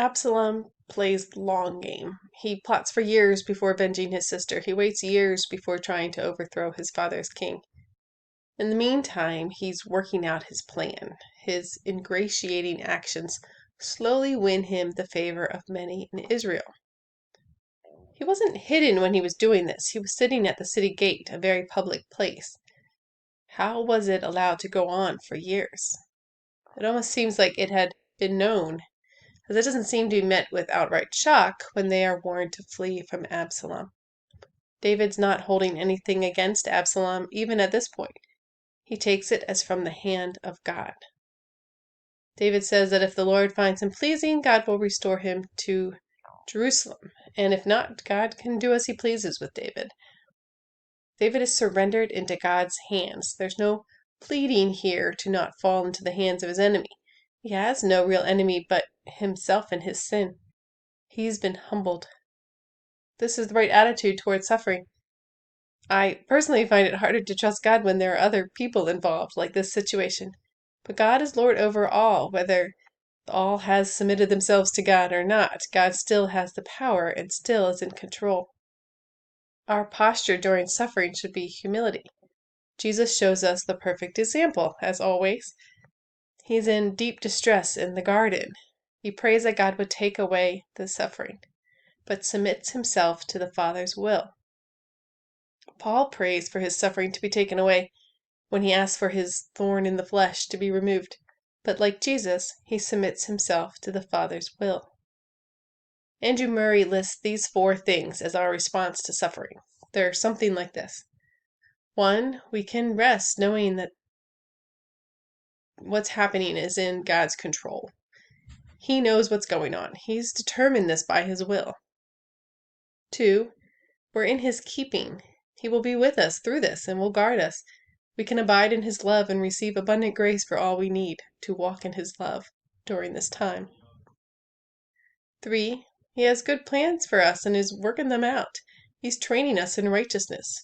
Absalom plays the long game. He plots for years before avenging his sister. He waits years before trying to overthrow his father's king. In the meantime, he's working out his plan. His ingratiating actions slowly win him the favor of many in Israel. He wasn't hidden when he was doing this. He was sitting at the city gate, a very public place. How was it allowed to go on for years? It almost seems like it had been known, as it doesn't seem to be met with outright shock when they are warned to flee from Absalom. David's not holding anything against Absalom even at this point. He takes it as from the hand of God. David says that if the Lord finds him pleasing, God will restore him to Jerusalem. And if not, God can do as he pleases with David. David is surrendered into God's hands. There's no pleading here to not fall into the hands of his enemy. He has no real enemy but himself and his sin. He's been humbled. This is the right attitude towards suffering. I personally find it harder to trust God when there are other people involved, like this situation. But God is Lord over all, whether all has submitted themselves to God or not. God still has the power and still is in control. Our posture during suffering should be humility. Jesus shows us the perfect example, as always. He's in deep distress in the garden. He prays that God would take away the suffering, but submits himself to the Father's will. Paul prays for his suffering to be taken away when he asks for his thorn in the flesh to be removed, but like Jesus, he submits himself to the Father's will. Andrew Murray lists these 4 things as our response to suffering. They're something like this. 1, we can rest knowing that what's happening is in God's control. He knows what's going on. He's determined this by his will. 2, we're in his keeping. He will be with us through this and will guard us. We can abide in his love and receive abundant grace for all we need to walk in his love during this time. 3, he has good plans for us and is working them out. He's training us in righteousness.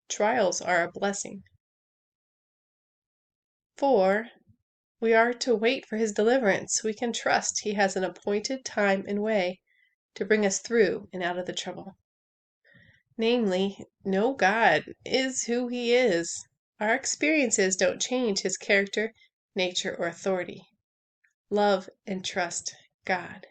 Trials are a blessing. 4, we are to wait for his deliverance. We can trust he has an appointed time and way to bring us through and out of the trouble. Namely, know God is who he is. Our experiences don't change his character, nature, or authority. Love and trust God.